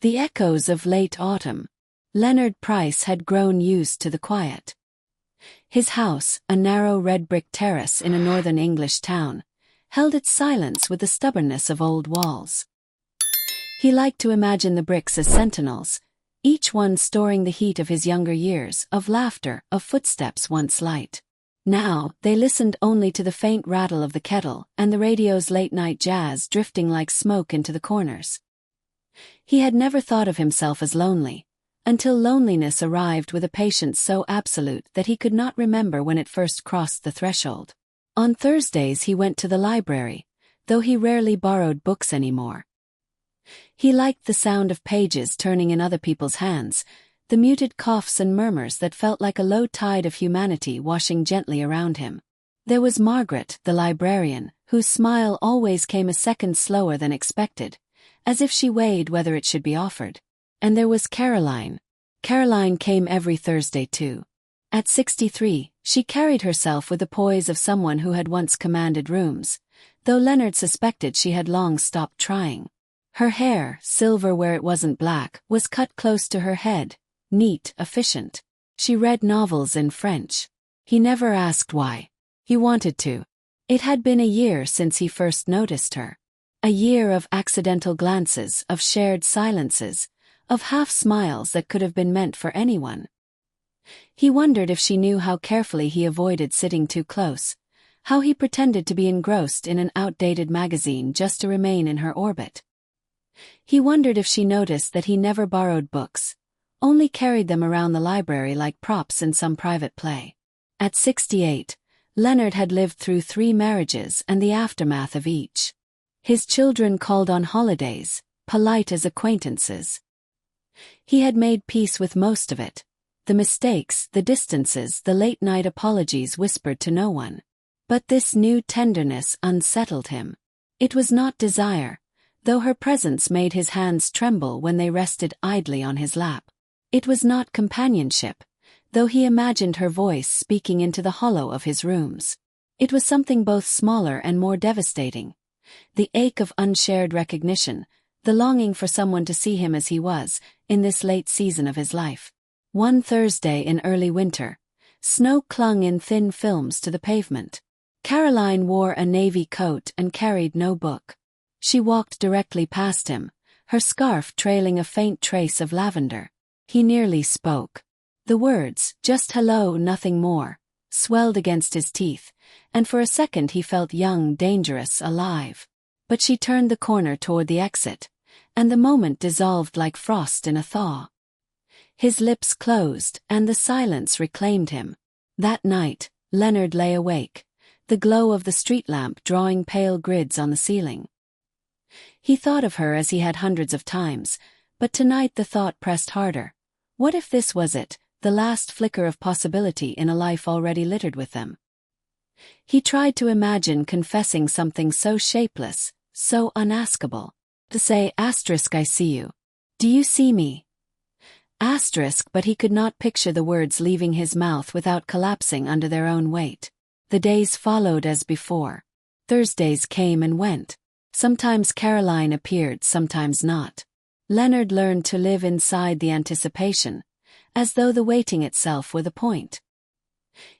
The echoes of late autumn. Leonard Price had grown used to the quiet. His house, a narrow red-brick terrace in a northern English town, held its silence with the stubbornness of old walls. He liked to imagine the bricks as sentinels, each one storing the heat of his younger years, of laughter, of footsteps once light. Now, they listened only to the faint rattle of the kettle and the radio's late-night jazz drifting like smoke into the corners. He had never thought of himself as lonely, until loneliness arrived with a patience so absolute that he could not remember when it first crossed the threshold. On Thursdays he went to the library, though he rarely borrowed books anymore. He liked the sound of pages turning in other people's hands, the muted coughs and murmurs that felt like a low tide of humanity washing gently around him. There was Margaret, the librarian, whose smile always came a second slower than expected, as if she weighed whether it should be offered. And there was Caroline. Caroline came every Thursday too. At 63, she carried herself with the poise of someone who had once commanded rooms, though Leonard suspected she had long stopped trying. Her hair, silver where it wasn't black, was cut close to her head, neat, efficient. She read novels in French. He never asked why. He wanted to. It had been a year since he first noticed her. A year of accidental glances, of shared silences, of half-smiles that could have been meant for anyone. He wondered if she knew how carefully he avoided sitting too close, how he pretended to be engrossed in an outdated magazine just to remain in her orbit. He wondered if she noticed that he never borrowed books, only carried them around the library like props in some private play. At 68, Leonard had lived through 3 marriages and the aftermath of each. His children called on holidays, polite as acquaintances. He had made peace with most of it. The mistakes, the distances, the late-night apologies whispered to no one. But this new tenderness unsettled him. It was not desire, though her presence made his hands tremble when they rested idly on his lap. It was not companionship, though he imagined her voice speaking into the hollow of his rooms. It was something both smaller and more devastating. The ache of unshared recognition, the longing for someone to see him as he was, in this late season of his life. One Thursday in early winter, snow clung in thin films to the pavement. Caroline wore a navy coat and carried no book. She walked directly past him, her scarf trailing a faint trace of lavender. He nearly spoke. The words, just hello, nothing more, swelled against his teeth, and for a second he felt young, dangerous, alive. But she turned the corner toward the exit, and the moment dissolved like frost in a thaw. His lips closed, and the silence reclaimed him. That night, Leonard lay awake, the glow of the street lamp drawing pale grids on the ceiling. He thought of her as he had hundreds of times, but tonight the thought pressed harder. What if this was it, the last flicker of possibility in a life already littered with them? He tried to imagine confessing something so shapeless, so unaskable. To say, *I see you. Do you see me? But he could not picture the words leaving his mouth without collapsing under their own weight. The days followed as before. Thursdays came and went. Sometimes Caroline appeared, sometimes not. Leonard learned to live inside the anticipation, as though the waiting itself were the point.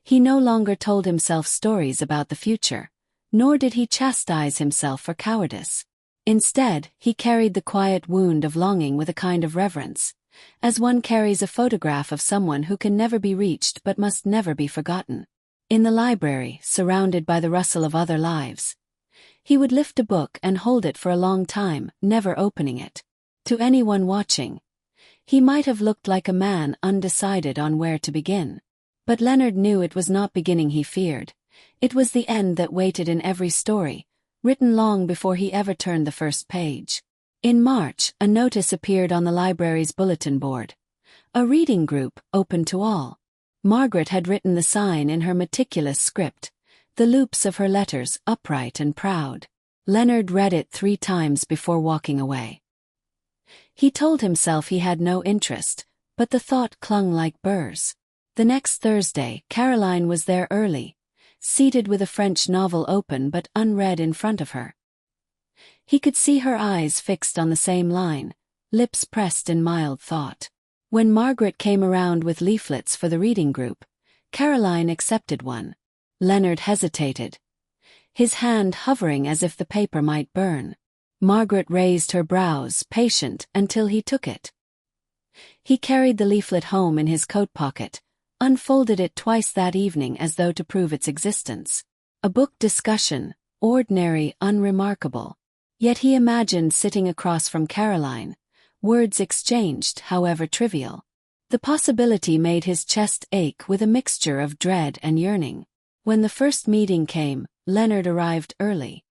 He no longer told himself stories about the future, nor did he chastise himself for cowardice. Instead, he carried the quiet wound of longing with a kind of reverence, as one carries a photograph of someone who can never be reached but must never be forgotten. In the library, surrounded by the rustle of other lives, he would lift a book and hold it for a long time, never opening it. To anyone watching, he might have looked like a man undecided on where to begin. But Leonard knew it was not beginning he feared. It was the end that waited in every story, written long before he ever turned the first page. In March, a notice appeared on the library's bulletin board. A reading group, open to all. Margaret had written the sign in her meticulous script, the loops of her letters upright and proud. Leonard read it 3 times before walking away. He told himself he had no interest, but the thought clung like burrs. The next Thursday, Caroline was there early, seated with a French novel open but unread in front of her. He could see her eyes fixed on the same line, lips pressed in mild thought. When Margaret came around with leaflets for the reading group, Caroline accepted one. Leonard hesitated, his hand hovering as if the paper might burn. Margaret raised her brows, patient, until he took it. He carried the leaflet home in his coat pocket, unfolded it twice that evening as though to prove its existence. A book discussion, ordinary, unremarkable. Yet he imagined sitting across from Caroline, words exchanged, however trivial. The possibility made his chest ache with a mixture of dread and yearning. When the first meeting came, Leonard arrived early.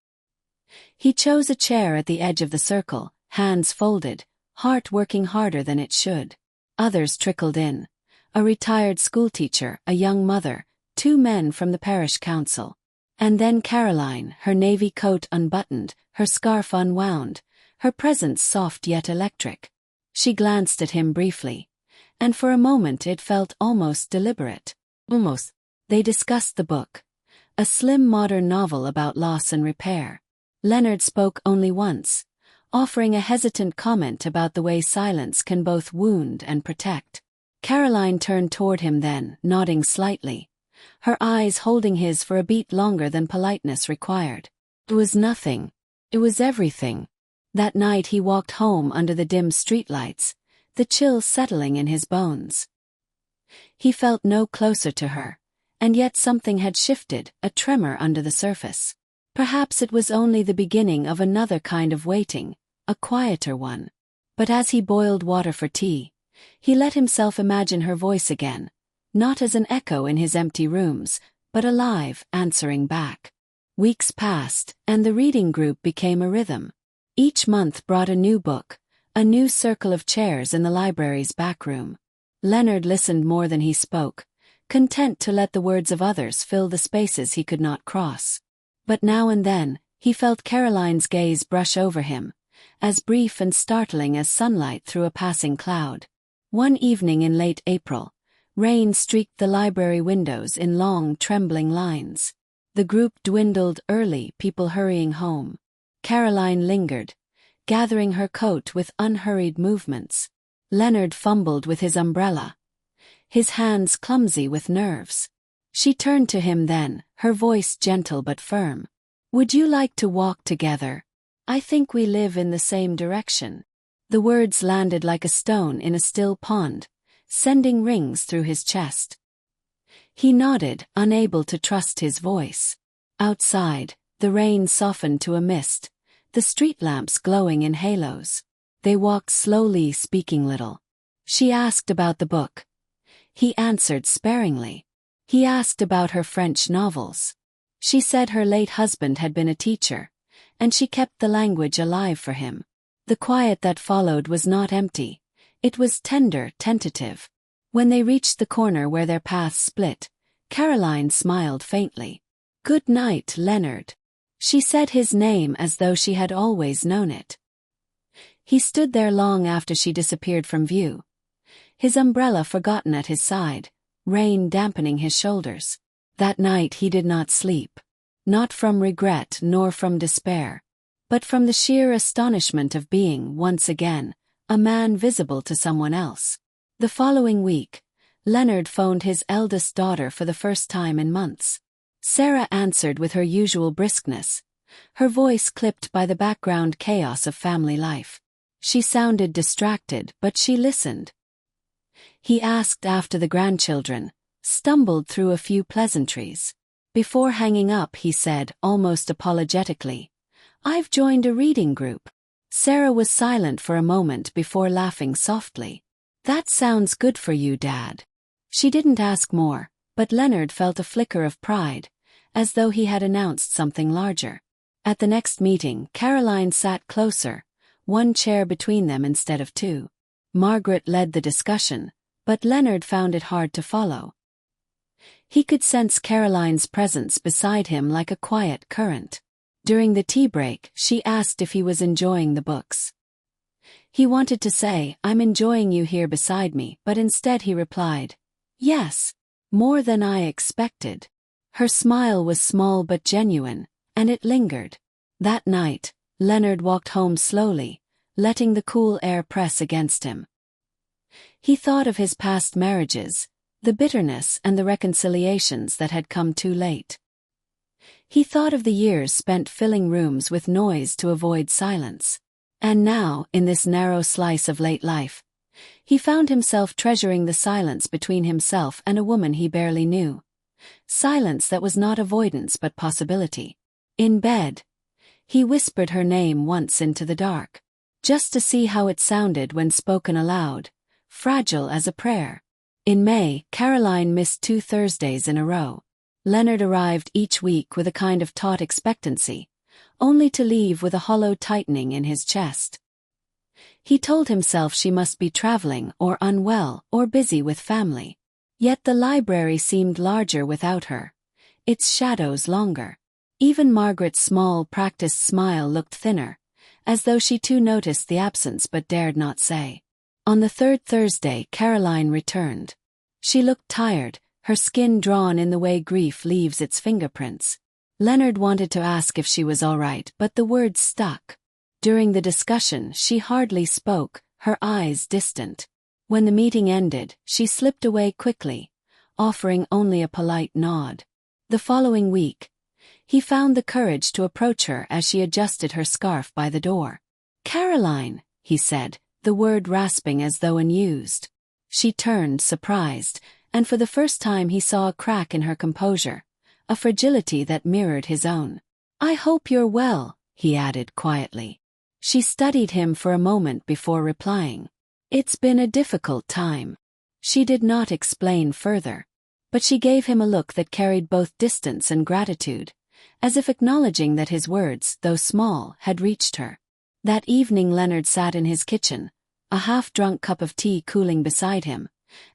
He chose a chair at the edge of the circle, hands folded, heart working harder than it should. Others trickled in. A retired schoolteacher, a young mother, 2 men from the parish council. And then Caroline, her navy coat unbuttoned, her scarf unwound, her presence soft yet electric. She glanced at him briefly, and for a moment it felt almost deliberate. Almost. They discussed the book, a slim modern novel about loss and repair. Leonard spoke only once, offering a hesitant comment about the way silence can both wound and protect. Caroline turned toward him then, nodding slightly, her eyes holding his for a beat longer than politeness required. It was nothing. It was everything. That night he walked home under the dim streetlights, the chill settling in his bones. He felt no closer to her, and yet something had shifted, a tremor under the surface. Perhaps it was only the beginning of another kind of waiting, a quieter one. But as he boiled water for tea, he let himself imagine her voice again, not as an echo in his empty rooms, but alive, answering back. Weeks passed, and the reading group became a rhythm. Each month brought a new book, a new circle of chairs in the library's back room. Leonard listened more than he spoke, content to let the words of others fill the spaces he could not cross. But now and then, he felt Caroline's gaze brush over him, as brief and startling as sunlight through a passing cloud. One evening in late April, rain streaked the library windows in long, trembling lines. The group dwindled early, people hurrying home. Caroline lingered, gathering her coat with unhurried movements. Leonard fumbled with his umbrella, his hands clumsy with nerves. She turned to him then, her voice gentle but firm. "Would you like to walk together? I think we live in the same direction." The words landed like a stone in a still pond, sending rings through his chest. He nodded, unable to trust his voice. Outside, the rain softened to a mist, the street lamps glowing in halos. They walked slowly, speaking little. She asked about the book. He answered sparingly. He asked about her French novels. She said her late husband had been a teacher, and she kept the language alive for him. The quiet that followed was not empty. It was tender, tentative. When they reached the corner where their paths split, Caroline smiled faintly. "Good night, Leonard." She said his name as though she had always known it. He stood there long after she disappeared from view, his umbrella forgotten at his side, rain dampening his shoulders. That night he did not sleep, not from regret nor from despair, but from the sheer astonishment of being, once again, a man visible to someone else. The following week, Leonard phoned his eldest daughter for the first time in months. Sarah answered with her usual briskness, her voice clipped by the background chaos of family life. She sounded distracted, but she listened. He asked after the grandchildren, stumbled through a few pleasantries. Before hanging up, he said, almost apologetically, "I've joined a reading group." Sarah was silent for a moment before laughing softly. "That sounds good for you, Dad." She didn't ask more, but Leonard felt a flicker of pride, as though he had announced something larger. At the next meeting, Caroline sat closer, one chair between them instead of two. Margaret led the discussion, but Leonard found it hard to follow. He could sense Caroline's presence beside him like a quiet current. During the tea break, she asked if he was enjoying the books. He wanted to say, "I'm enjoying you here beside me," but instead he replied, "Yes, more than I expected." Her smile was small but genuine, and it lingered. That night, Leonard walked home slowly, letting the cool air press against him. He thought of his past marriages, the bitterness and the reconciliations that had come too late. He thought of the years spent filling rooms with noise to avoid silence. And now, in this narrow slice of late life, he found himself treasuring the silence between himself and a woman he barely knew. Silence that was not avoidance but possibility. In bed, he whispered her name once into the dark, just to see how it sounded when spoken aloud, fragile as a prayer. In May, Caroline missed 2 Thursdays in a row. Leonard arrived each week with a kind of taut expectancy, only to leave with a hollow tightening in his chest. He told himself she must be traveling or unwell or busy with family. Yet the library seemed larger without her, its shadows longer. Even Margaret's small, practiced smile looked thinner, as though she too noticed the absence but dared not say. On the 3rd Thursday, Caroline returned. She looked tired, her skin drawn in the way grief leaves its fingerprints. Leonard wanted to ask if she was all right, but the words stuck. During the discussion, she hardly spoke, her eyes distant. When the meeting ended, she slipped away quickly, offering only a polite nod. The following week, he found the courage to approach her as she adjusted her scarf by the door. "Caroline," he said, the word rasping as though unused. She turned, surprised, and for the first time he saw a crack in her composure, a fragility that mirrored his own. "I hope you're well," he added quietly. She studied him for a moment before replying. "It's been a difficult time." She did not explain further, but she gave him a look that carried both distance and gratitude, as if acknowledging that his words, though small, had reached her. That evening Leonard sat in his kitchen, a half-drunk cup of tea cooling beside him,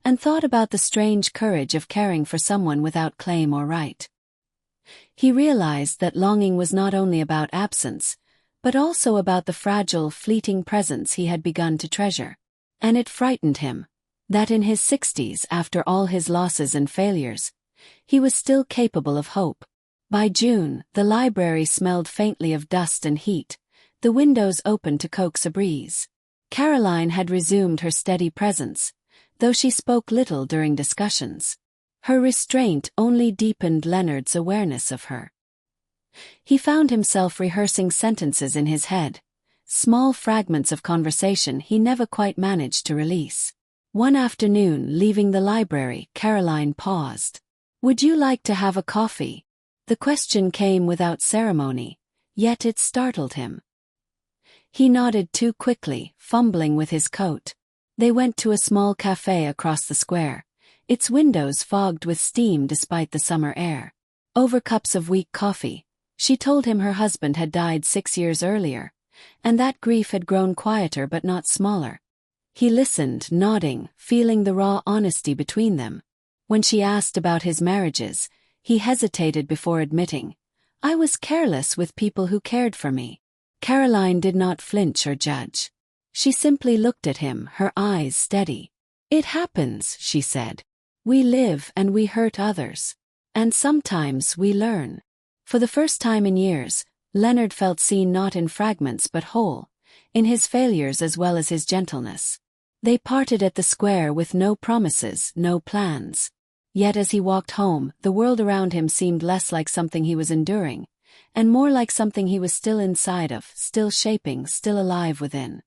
and thought about the strange courage of caring for someone without claim or right. He realized that longing was not only about absence, but also about the fragile, fleeting presence he had begun to treasure. And it frightened him, that in his 60s, after all his losses and failures, he was still capable of hope. By June, the library smelled faintly of dust and heat, the windows open to coax a breeze. Caroline had resumed her steady presence, though she spoke little during discussions. Her restraint only deepened Leonard's awareness of her. He found himself rehearsing sentences in his head, small fragments of conversation he never quite managed to release. One afternoon, leaving the library, Caroline paused. "Would you like to have a coffee?" The question came without ceremony, yet it startled him. He nodded too quickly, fumbling with his coat. They went to a small cafe across the square, its windows fogged with steam despite the summer air. Over cups of weak coffee, she told him her husband had died 6 years earlier, and that grief had grown quieter but not smaller. He listened, nodding, feeling the raw honesty between them. When she asked about his marriages, he hesitated before admitting, "I was careless with people who cared for me." Caroline did not flinch or judge. She simply looked at him, her eyes steady. "It happens," she said. "We live and we hurt others. And sometimes we learn." For the first time in years, Leonard felt seen not in fragments but whole, in his failures as well as his gentleness. They parted at the square with no promises, no plans. Yet as he walked home, the world around him seemed less like something he was enduring, and more like something he was still inside of, still shaping, still alive within.